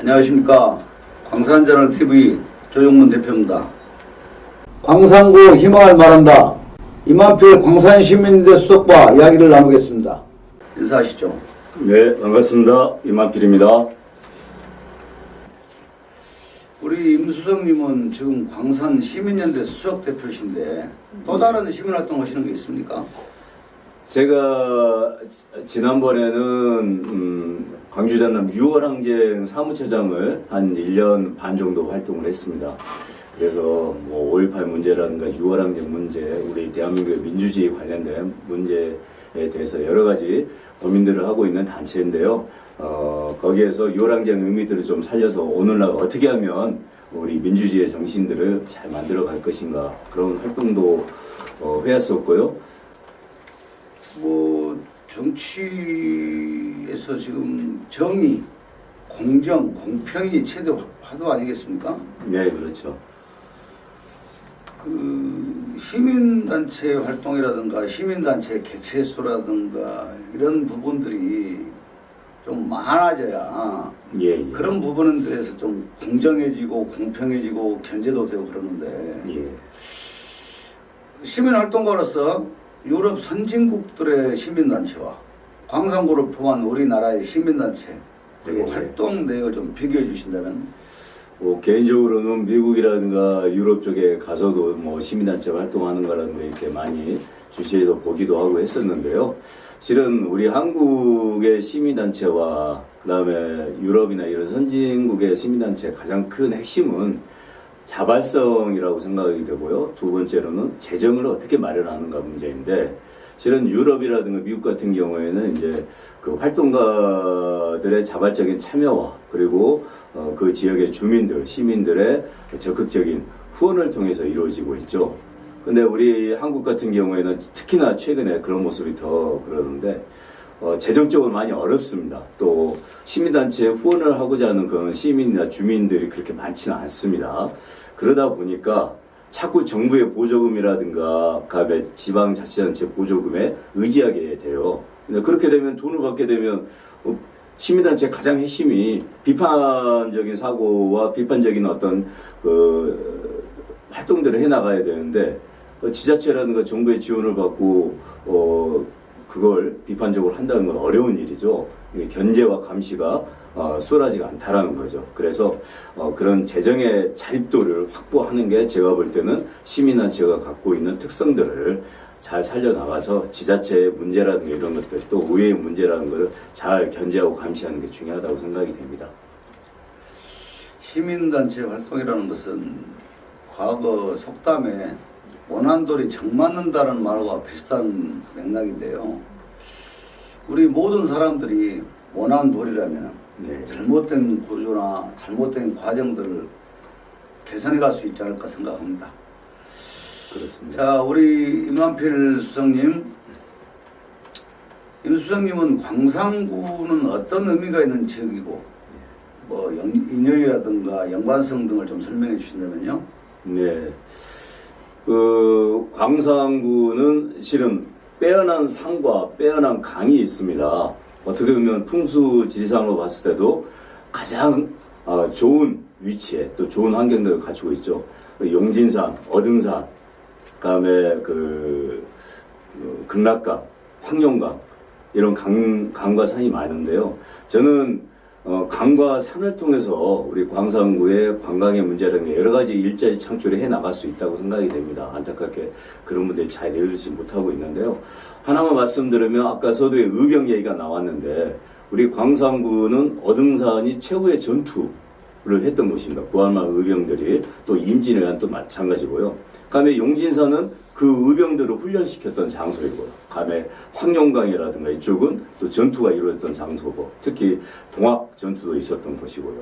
안녕하십니까. 광산저널TV 조용문 대표입니다. 광산구 희망을 말한다. 이만필 광산시민대 수석과 이야기를 나누겠습니다. 인사하시죠. 네, 반갑습니다. 이만필입니다. 우리 임수석님은 지금 광산시민연대 수석대표신데 또 다른 시민활동 하시는 게 있습니까? 제가 지난번에는 광주 전남 6월항쟁 사무처장을 한 1년 반 정도 활동을 했습니다. 그래서 뭐 5.18 문제라든가 6월항쟁 문제, 우리 대한민국의 민주주의 관련된 문제에 대해서 여러 가지 고민들을 하고 있는 단체인데요. 거기에서 6월항쟁 의미들을 좀 살려서 오늘날 어떻게 하면 우리 민주주의의 정신들을 잘 만들어 갈 것인가, 그런 활동도 해왔었고요. 뭐 정치에서 지금 정의, 공정, 공평이 최대 화두 아니겠습니까? 네, 그렇죠. 그 시민단체 활동이라든가 시민단체 개최수라든가 이런 부분들이 좀 많아져야 예. 그런 부분들에서 좀 공정해지고 공평해지고 견제도 되고 그러는데 예. 시민활동가로서 유럽 선진국들의 시민단체와 광산구를 포함한 우리나라의 시민단체 그리고 네. 활동 내역을 좀 비교해 주신다면. 개인적으로는 미국이라든가 유럽 쪽에 가서도 뭐 시민단체 활동하는 거라는 거 이렇게 많이 주시해서 보기도 하고 했었는데요. 실은 우리 한국의 시민단체와 그 다음에 유럽이나 이런 선진국의 시민단체의 가장 큰 핵심은 자발성이라고 생각이 되고요. 두 번째로는 재정을 어떻게 마련하는가 문제인데, 실은 유럽이라든가 미국 같은 경우에는 이제 그 활동가들의 자발적인 참여와 그리고 그 지역의 주민들, 시민들의 적극적인 후원을 통해서 이루어지고 있죠. 근데 우리 한국 같은 경우에는 특히나 최근에 그런 모습이 더 그러는데, 재정적으로 많이 어렵습니다. 또 시민단체에 후원을 하고자 하는 그런 시민이나 주민들이 그렇게 많지는 않습니다. 그러다 보니까 자꾸 정부의 보조금이라든가 그다음에 지방자치단체 보조금에 의지하게 돼요. 근데 그렇게 되면 돈을 받게 되면 시민단체의 가장 핵심이 비판적인 사고와 비판적인 어떤 그 활동들을 해나가야 되는데, 지자체라든가 정부의 지원을 받고 그걸 비판적으로 한다는 건 어려운 일이죠. 견제와 감시가 수월하지가 않다라는 거죠. 그래서 그런 재정의 자립도를 확보하는 게 제가 볼 때는 시민단체가 갖고 있는 특성들을 잘 살려나가서 지자체의 문제라든가 이런 것들, 또 의회의 문제라는 것을 잘 견제하고 감시하는 게 중요하다고 생각이 됩니다. 시민단체 활동이라는 것은 과거 속담에 원한돌이 정 맞는다는 말과 비슷한 맥락인데요. 우리 모든 사람들이 원한돌이라면 네. 잘못된 구조나 잘못된 과정들을 개선해 갈 수 있지 않을까 생각합니다. 그렇습니다. 자, 우리 임만필 수석님, 임 수석님은 광산구는 어떤 의미가 있는 지역이고 뭐 인연이라든가 연관성 등을 좀 설명해 주신다면요. 네. 광산구는 실은 빼어난 산과 빼어난 강이 있습니다. 어떻게 보면 풍수지리상으로 봤을 때도 가장 좋은 위치에 또 좋은 환경들을 갖추고 있죠. 용진산, 어등산, 그다음에 극락강, 황룡강 이런 강과 산이 많은데요. 저는 강과 산을 통해서 우리 광산구의 관광의 문제라는 여러 가지 일자리 창출을 해 나갈 수 있다고 생각이 됩니다. 안타깝게 그런 분들이 잘 이루어지지 못하고 있는데요. 하나만 말씀드리면 아까 서두에 의병 얘기가 나왔는데, 우리 광산구는 어등산이 최후의 전투를 했던 곳입니다. 구한말 의병들이, 또 임진왜란 또 마찬가지고요. 그다음에 용진산은 그 의병들을 훈련시켰던 장소이고요. 그다음에 황룡강이라든가 이쪽은 또 전투가 이루어졌던 장소고, 특히 동학 전투도 있었던 곳이고요.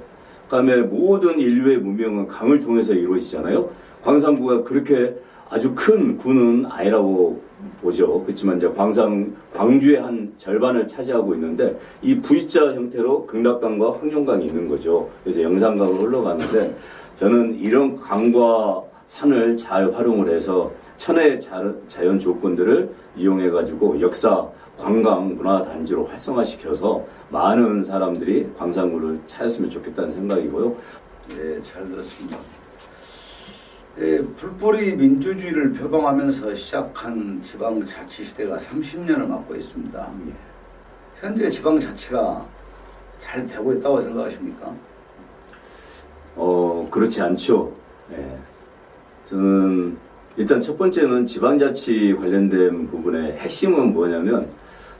그다음에 모든 인류의 문명은 강을 통해서 이루어지잖아요. 광산구가 그렇게 아주 큰 구는 아니라고 보죠. 그렇지만 이제 광주의 한 절반을 차지하고 있는데, 이 V자 형태로 극락강과 황룡강이 있는 거죠. 그래서 영산강으로 흘러가는데, 저는 이런 강과 산을 잘 활용을 해서 천혜의 자연 조건들을 이용해가지고 역사, 관광, 문화 단지로 활성화시켜서 많은 사람들이 광산구를 찾았으면 좋겠다는 생각이고요. 네, 잘 들었습니다. 불법이 민주주의를 표방하면서 시작한 지방자치시대가 30년을 맞고 있습니다. 현재 지방자치가 잘 되고 있다고 생각하십니까? 그렇지 않죠. 예. 저는 일단 첫 번째는 지방자치 관련된 부분의 핵심은 뭐냐면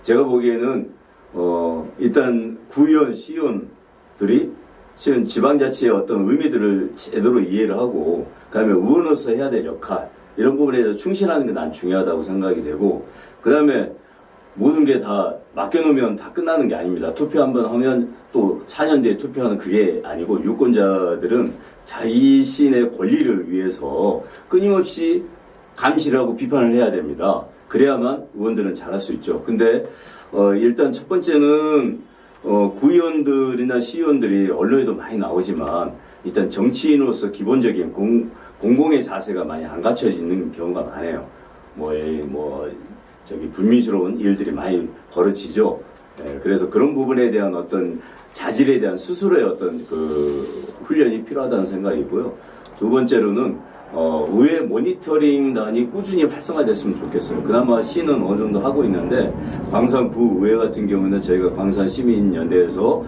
제가 보기에는 일단 구의원, 시의원들이 실은 지방자치의 어떤 의미들을 제대로 이해를 하고 그다음에 의원으로서 해야 될 역할 이런 부분에 대해서 충실하는 게 난 중요하다고 생각이 되고 그다음에 모든 게 다 맡겨놓으면 다 끝나는 게 아닙니다. 투표 한번 하면 또 4년 뒤에 투표하는 그게 아니고 유권자들은 자신의 권리를 위해서 끊임없이 감시를 하고 비판을 해야 됩니다. 그래야만 의원들은 잘할 수 있죠. 근데 일단 첫 번째는 구의원들이나 시의원들이 언론에도 많이 나오지만 일단 정치인으로서 기본적인 공공의 자세가 많이 안 갖춰지는 경우가 많아요. 불미스러운 일들이 많이 벌어지죠. 그래서 그런 부분에 대한 어떤 자질에 대한 스스로의 어떤 그 훈련이 필요하다는 생각이고요. 두 번째로는 의회 모니터링단이 꾸준히 활성화됐으면 좋겠어요. 그나마 시는 어느 정도 하고 있는데 광산구 의회 같은 경우는 저희가 광산시민연대에서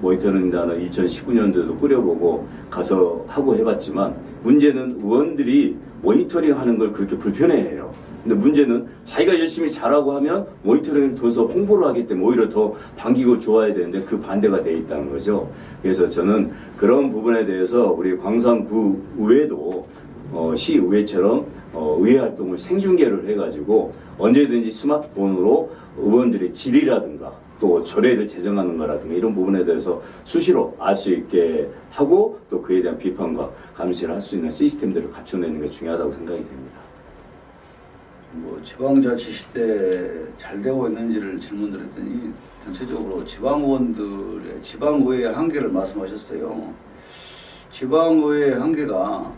모니터링단을 2019년도에도 꾸려보고 가서 하고 해봤지만 문제는 의원들이 모니터링하는 걸 그렇게 불편해해요. 근데 문제는 자기가 열심히 잘하고 하면 모니터링을 통해서 홍보를 하기 때문에 오히려 더 반기고 좋아야 되는데 그 반대가 돼 있다는 거죠. 그래서 저는 그런 부분에 대해서 우리 광산구 의회도 시의회처럼 의회 활동을 생중계를 해가지고 언제든지 스마트폰으로 의원들의 질이라든가 또 조례를 제정하는 거라든가 이런 부분에 대해서 수시로 알 수 있게 하고 또 그에 대한 비판과 감시를 할 수 있는 시스템들을 갖춰내는 게 중요하다고 생각이 됩니다. 지방자치 시대 잘 되고 있는지를 질문드렸더니 전체적으로 지방의원들의 지방의회의 한계를 말씀하셨어요. 지방의회의 한계가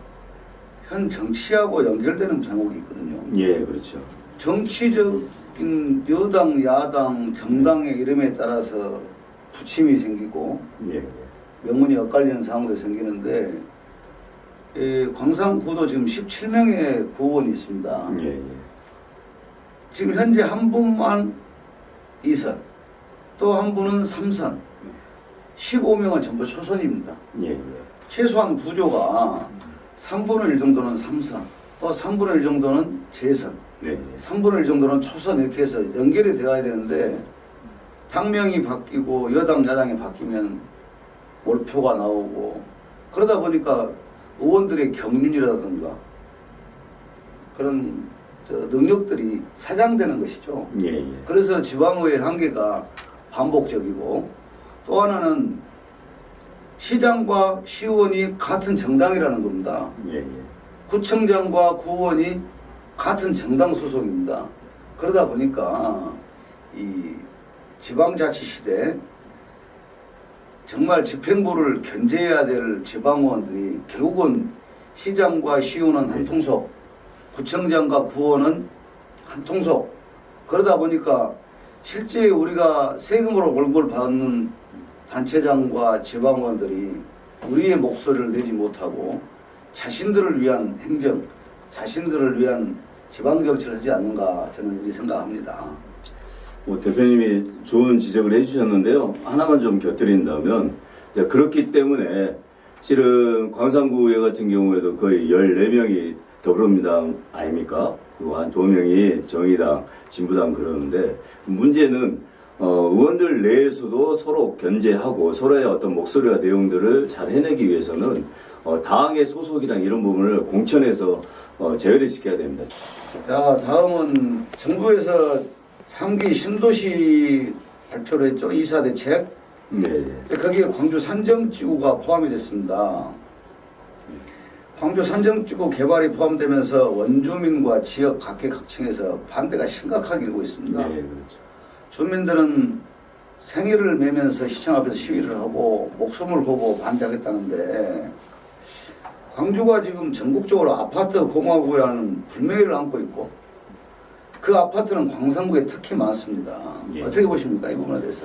현 정치하고 연결되는 대목이 있거든요. 예, 그렇죠. 정치적인 여당, 야당, 정당의 이름에 따라서 부침이 생기고 예. 명분이 엇갈리는 상황도 생기는데 광산구도 지금 17명의 구의원이 있습니다. 예. 지금 현재 한 분만 2선, 또 한 분은 3선, 15명은 전부 초선입니다. 예. 최소한 구조가 3분의 1 정도는 3선, 또 3분의 1 정도는 재선, 네. 3분의 1 정도는 초선 이렇게 해서 연결이 되어야 되는데 당명이 바뀌고 여당, 야당이 바뀌면 몰표가 나오고 그러다 보니까 의원들의 경륜이라든가 그런 능력들이 사장되는 것이죠. 예. 그래서 지방의회 한계가 반복적이고 또 하나는 시장과 시의원이 같은 정당이라는 겁니다. 예. 구청장과 구의원이 같은 정당 소속입니다. 그러다 보니까 이 지방자치 시대 정말 집행부를 견제해야 될 지방의원들이 결국은 시장과 시의원은 한 통속, 구청장과 구의원은 한 통속. 그러다 보니까 실제 우리가 세금으로 월급을 받는 단체장과 지방의원들이 우리의 목소리를 내지 못하고 자신들을 위한 행정, 자신들을 위한 지방정치를 하지 않는가 저는 이렇게 생각합니다. 대표님이 좋은 지적을 해주셨는데요. 하나만 좀 곁들인다면 그렇기 때문에 실은 광산구의회 같은 경우에도 거의 14명이 더불어민주당 아닙니까? 그리고 한 2명이 정의당, 진보당 그러는데 문제는 의원들 내에서도 서로 견제하고 서로의 어떤 목소리와 내용들을 잘 해내기 위해서는 당의 소속이랑 이런 부분을 공천에서 제어를 시켜야 됩니다. 자, 다음은 정부에서 3기 신도시 발표를 했죠. 2사 대책. 네. 거기에 광주 산정지구가 포함이 됐습니다. 광주 산정지구 개발이 포함되면서 원주민과 지역 각계각층에서 반대가 심각하게 일고 있습니다. 네, 그렇죠. 주민들은 생일을 매면서 시청 앞에서 시위를 하고 목숨을 걸고 반대하겠다는데 광주가 지금 전국적으로 아파트 공화국이라는 불명예를 안고 있고 그 아파트는 광산구에 특히 많습니다. 예. 어떻게 보십니까? 이 부분에 대해서.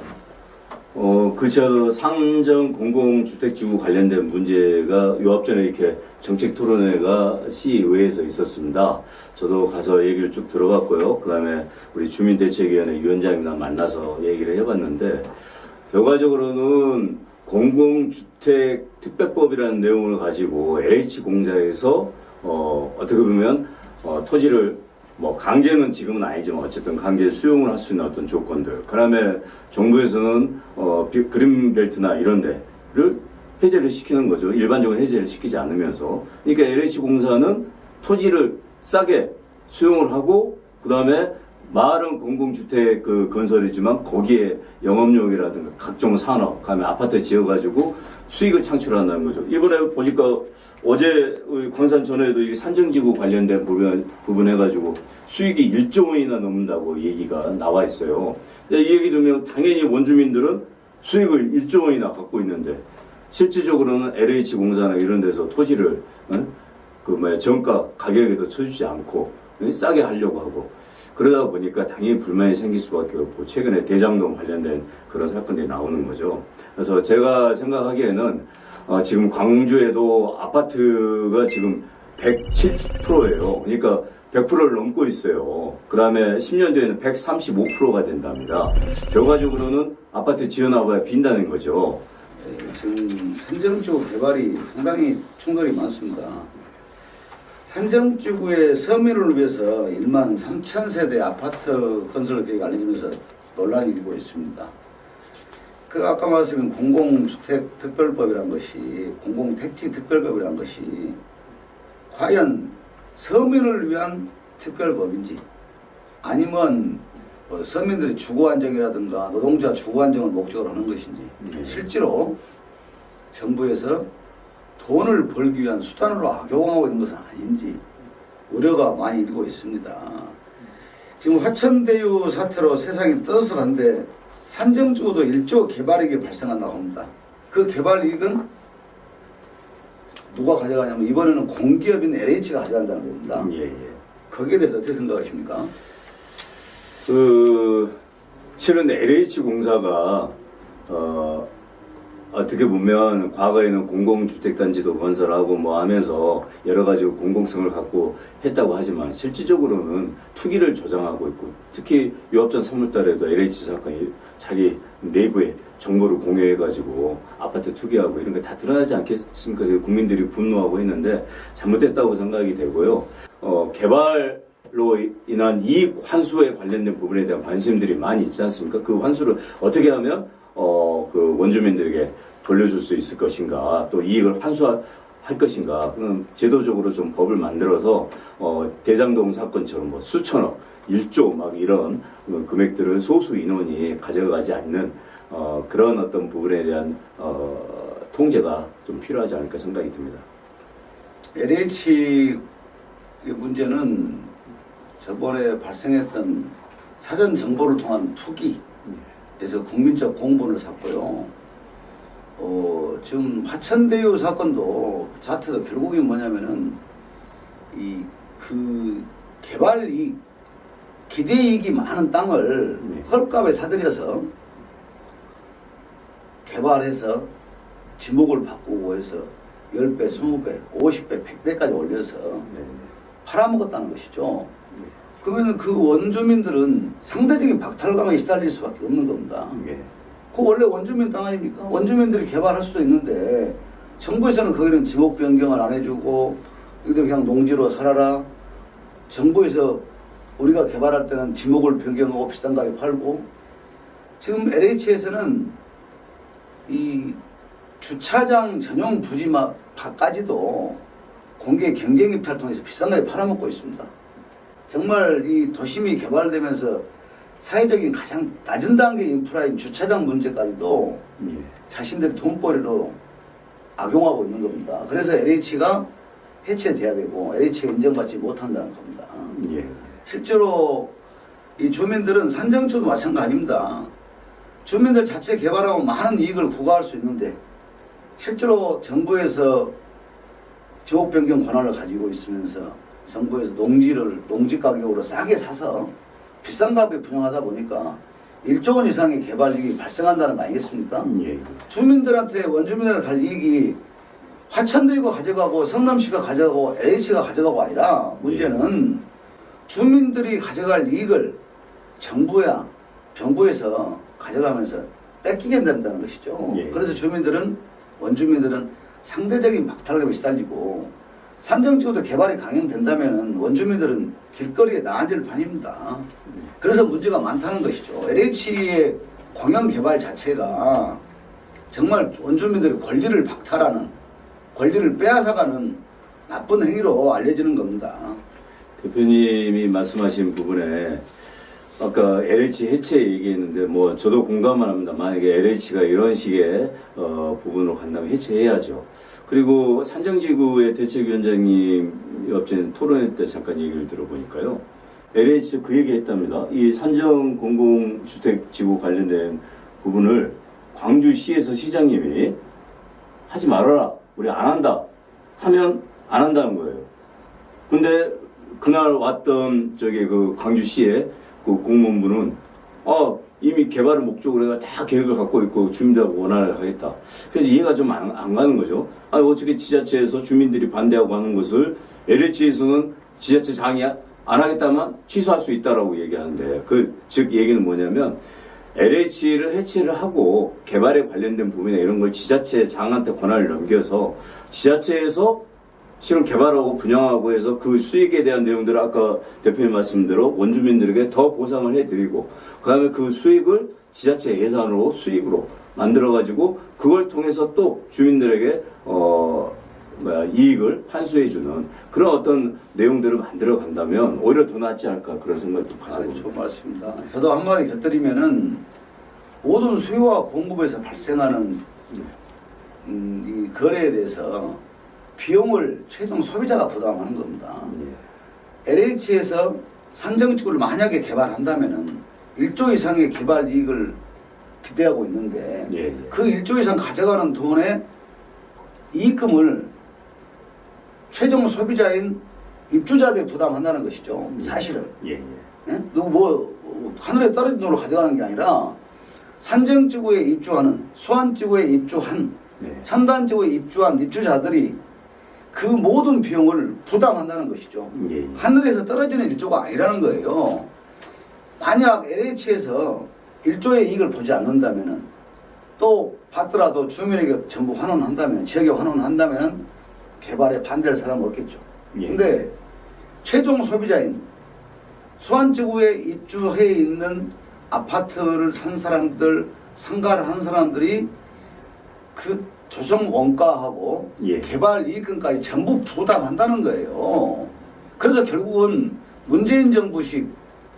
그저 상정 공공주택지구 관련된 문제가 요 앞전에 이렇게 정책 토론회가 시의회에서 있었습니다. 저도 가서 얘기를 쭉 들어봤고요. 그 다음에 우리 주민대책위원회 위원장이랑 만나서 얘기를 해봤는데, 결과적으로는 공공주택 특별법이라는 내용을 가지고 LH공사에서 어떻게 보면 토지를 뭐 강제는 지금은 아니지만 어쨌든 강제 수용을 할 수 있는 어떤 조건들. 그다음에 정부에서는 그린벨트나 이런 데를 해제를 시키는 거죠. 일반적으로 해제를 시키지 않으면서. 그러니까 LH공사는 토지를 싸게 수용을 하고 그다음에 말은 공공주택 그 건설이지만 거기에 영업용이라든가 각종 산업, 그다음에 아파트 지어가지고 수익을 창출한다는 거죠. 이번에 보니까 어제 우리 광산전에도 이 산정지구 관련된 부분 해가지고 수익이 1조 원이나 넘는다고 얘기가 나와 있어요. 이 얘기 들으면 당연히 원주민들은 수익을 1조 원이나 갖고 있는데 실질적으로는 LH공사나 이런 데서 토지를 정가 가격에도 쳐주지 않고 싸게 하려고 하고 그러다 보니까 당연히 불만이 생길 수밖에 없고 최근에 대장동 관련된 그런 사건들이 나오는 거죠. 그래서 제가 생각하기에는 지금 광주에도 아파트가 지금 107%예요. 그러니까 100%를 넘고 있어요. 그 다음에 10년 뒤에는 135%가 된답니다. 결과적으로는 아파트 지어놔봐야 빈다는 거죠. 네, 지금 산정지구 개발이 상당히 충돌이 많습니다. 산정지구의 서민을 위해서 1만 3천 세대 아파트 건설 계획이 알려지면서 논란이 일고 있습니다. 그 아까 말씀드린 공공주택특별법이란 것이 공공택지특별법이란 것이 과연 서민을 위한 특별법인지 아니면 뭐 서민들의 주거안정이라든가 노동자 주거안정을 목적으로 하는 것인지 실제로 정부에서 돈을 벌기 위한 수단으로 악용하고 있는 것은 아닌지 우려가 많이 일고 있습니다. 지금 화천대유 사태로 세상이 떠들썩한데 산정지구도 1조 개발이익이 발생한다고 합니다. 그 개발이익은 누가 가져가냐면 이번에는 공기업인 LH가 가져간다는 겁니다. 예. 거기에 대해서 어떻게 생각하십니까? 실은 LH공사가 어떻게 보면 과거에는 공공주택단지도 건설하고 뭐 하면서 여러 가지 공공성을 갖고 했다고 하지만 실질적으로는 투기를 조장하고 있고 특히 유업전 3월달에도 LH 사건이 자기 내부에 정보를 공유해가지고 아파트 투기하고 이런 게 다 드러나지 않겠습니까? 국민들이 분노하고 있는데 잘못됐다고 생각이 되고요. 개발로 인한 이익 환수에 관련된 부분에 대한 관심들이 많이 있지 않습니까? 그 환수를 어떻게 하면 그 원주민들에게 돌려줄 수 있을 것인가, 또 이익을 환수할 것인가, 그런 제도적으로 좀 법을 만들어서 대장동 사건처럼 뭐 수천억, 1조 막 이런 금액들을 소수 인원이 가져가지 않는 그런 어떤 부분에 대한 통제가 좀 필요하지 않을까 생각이 듭니다. LH의 문제는 저번에 발생했던 사전 정보를 통한 투기에서 국민적 공분을 샀고요. 지금 화천대유 사건도 자체도 결국이 뭐냐면은 그 개발 이익, 기대 이익이 많은 땅을 헐값에 사들여서 개발해서 지목을 바꾸고 해서 10배, 20배, 50배, 100배까지 올려서 팔아먹었다는 것이죠. 그러면 그 원주민들은 상대적인 박탈감에 시달릴 수밖에 없는 겁니다. 그 원래 원주민 땅 아닙니까? 원주민들이 개발할 수도 있는데 정부에서는 거기는 지목 변경을 안 해주고 이들 그냥 농지로 살아라. 정부에서 우리가 개발할 때는 지목을 변경하고 비싼 가격에 팔고 지금 LH에서는 이 주차장 전용 부지마까지도 공개 경쟁 입찰을 통해서 비싼 가격에 팔아먹고 있습니다. 정말 이 도심이 개발되면서 사회적인 가장 낮은 단계 인프라인 주차장 문제까지도 자신들이 돈벌이로 악용하고 있는 겁니다. 그래서 LH가 해체돼야 되고 LH가 인정받지 못한다는 겁니다. 실제로 이 주민들은 산정초도 마찬가지입니다. 주민들 자체 개발하고 많은 이익을 구가할 수 있는데 실제로 정부에서 지역 변경 권한을 가지고 있으면서 정부에서 농지 가격으로 싸게 사서 비싼 값에 분양하다 보니까 1조 원 이상의 개발 이익이 발생한다는 거 아니겠습니까? 예. 주민들한테 원주민들한테 갈 이익이 화천대유가 가져가고 성남시가 가져가고 LH가 가져가고 아니라 문제는 주민들이 가져갈 이익을 정부야 정부에서 가져가면서 뺏기게 된다는 것이죠. 예. 그래서 원주민들은 상대적인 박탈감에 시달리고 산정지구도 개발이 강행된다면 원주민들은 길거리에 나앉을 판입니다. 그래서 문제가 많다는 것이죠. LH의 공영 개발 자체가 정말 원주민들의 권리를 박탈하는 권리를 빼앗아가는 나쁜 행위로 알려지는 겁니다. 대표님이 말씀하신 부분에 아까 LH 해체 얘기했는데 뭐 저도 공감을 합니다. 만약에 LH가 이런 식의 부분으로 간다면 해체해야죠. 그리고 산정지구의 대책위원장님 옆에 토론회 때 잠깐 얘기를 들어보니까요. LH 그 얘기 했답니다. 이 산정 공공주택지구 관련된 부분을 광주시에서 시장님이 하지 말아라. 우리 안 한다. 하면 안 한다는 거예요. 근데 그날 왔던 그 광주시의 그 공무원분은 이미 개발을 목적으로 해가 다 계획을 갖고 있고 주민들하고 원활하게 하겠다. 그래서 이해가 좀 안 가는 거죠. 어떻게 지자체에서 주민들이 반대하고 하는 것을 LH에서는 지자체장이 안 하겠다면 취소할 수 있다라고 얘기하는데 즉 얘기는 뭐냐면 LH를 해체를 하고 개발에 관련된 부분이나 이런 걸 지자체장한테 권한을 넘겨서 지자체에서 실은 개발하고 분양하고 해서 그 수익에 대한 내용들을 아까 대표님 말씀대로 원주민들에게 더 보상을 해드리고 그 다음에 그 수익을 지자체 예산으로 수익으로 만들어가지고 그걸 통해서 또 주민들에게 이익을 환수해주는 그런 어떤 내용들을 만들어 간다면 오히려 더 낫지 않을까 그런 생각도 가지고 좋은 말씀입니다. 저도 한마디 곁들이면은 모든 수요와 공급에서 발생하는 이 거래에 대해서 비용을 최종 소비자가 부담하는 겁니다. LH에서 산정지구를 만약에 개발한다면은 1조 이상의 개발 이익을 기대하고 있는데 그 1조 이상 가져가는 돈의 이익금을 최종 소비자인 입주자들이 부담한다는 것이죠. 사실은. 하늘에 떨어진 돈으로 가져가는 게 아니라 산정지구에 입주하는 수안지구에 입주한 첨단지구에 입주한 입주자들이 그 모든 비용을 부담한다는 것이죠. 하늘에서 떨어지는 일조가 아니라는 거예요. 만약 LH에서 1조의 이익을 보지 않는다면 또 받더라도 주민에게 전부 환원한다면 지역에 환원한다면 개발에 반대할 사람은 없겠죠. 근데 최종 소비자인 수안지구에 입주해 있는 아파트를 산 사람들, 상가를 하는 사람들이 그 조성 원가하고 개발 이익금까지 전부 부담한다는 거예요. 그래서 결국은 문재인 정부식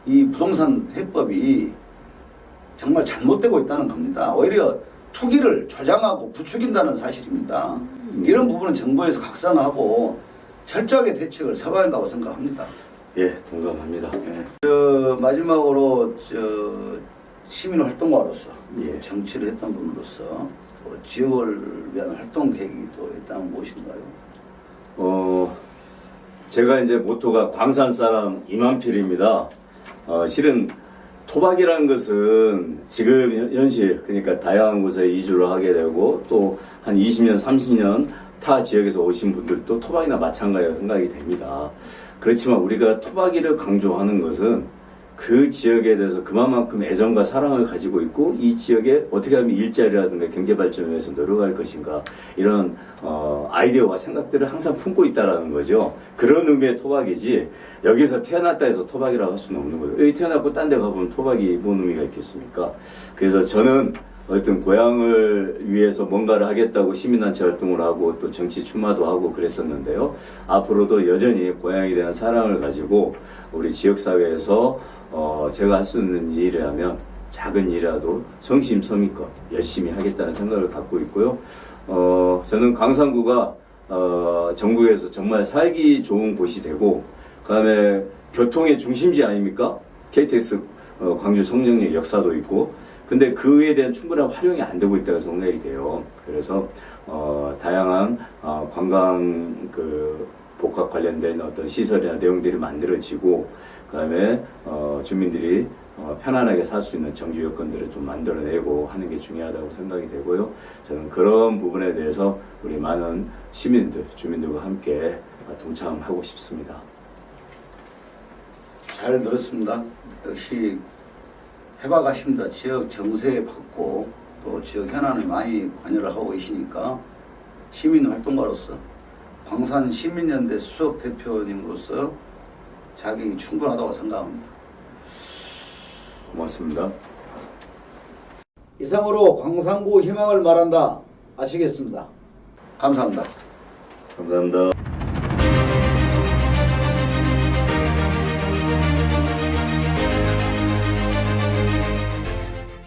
이 부동산 해법이 정말 잘못되고 있다는 겁니다. 오히려 투기를 조장하고 부추긴다는 사실입니다. 이런 부분은 정부에서 각성하고 철저하게 대책을 세워야 한다고 생각합니다. 예, 동감합니다. 마지막으로 시민 활동가로서 정치를 했던 분으로서 지역을 위한 활동 계획이 또 있다면 무엇인가요? 제가 이제 모토가 광산 사람 이만필입니다. 실은 토박이라는 것은 지금 현실, 그러니까 다양한 곳에 이주를 하게 되고 또 한 20년, 30년 타 지역에서 오신 분들도 토박이나 마찬가지라고 생각이 됩니다. 그렇지만 우리가 토박이를 강조하는 것은 그 지역에 대해서 그만큼 애정과 사랑을 가지고 있고 이 지역에 어떻게 하면 일자리라든가 경제발전을 위해서 노력할 것인가 이런 아이디어와 생각들을 항상 품고 있다는 거죠. 그런 의미의 토박이지 여기서 태어났다 해서 토박이라고 할 수는 없는 거예요. 여기 태어났고 딴 데 가보면 토박이 뭔 의미가 있겠습니까? 그래서 저는 어떤 고향을 위해서 뭔가를 하겠다고 시민단체 활동을 하고 또 정치 출마도 하고 그랬었는데요. 앞으로도 여전히 고향에 대한 사랑을 가지고 우리 지역사회에서 제가 할 수 있는 일이라면 작은 일이라도 성심성의껏 열심히 하겠다는 생각을 갖고 있고요. 저는 광산구가 전국에서 정말 살기 좋은 곳이 되고 그 다음에 교통의 중심지 아닙니까? KTX 광주 성령의 역사도 있고, 근데 그에 대한 충분한 활용이 안 되고 있다고 생각이 돼요. 그래서 다양한 관광 복합 관련된 어떤 시설이나 내용들이 만들어지고, 그다음에 주민들이 편안하게 살 수 있는 정주 여건들을 좀 만들어내고 하는 게 중요하다고 생각이 되고요. 저는 그런 부분에 대해서 우리 많은 시민들, 주민들과 함께 동참하고 싶습니다. 잘 들었습니다. 역시 해박하십니다. 지역 정세에 받고 또 지역 현안에 많이 관여를 하고 계시니까 시민 활동가로서 광산 시민연대 수석 대표님으로서 자격이 충분하다고 생각합니다. 고맙습니다. 이상으로 광산구 희망을 말한다. 아시겠습니다. 감사합니다. 감사합니다.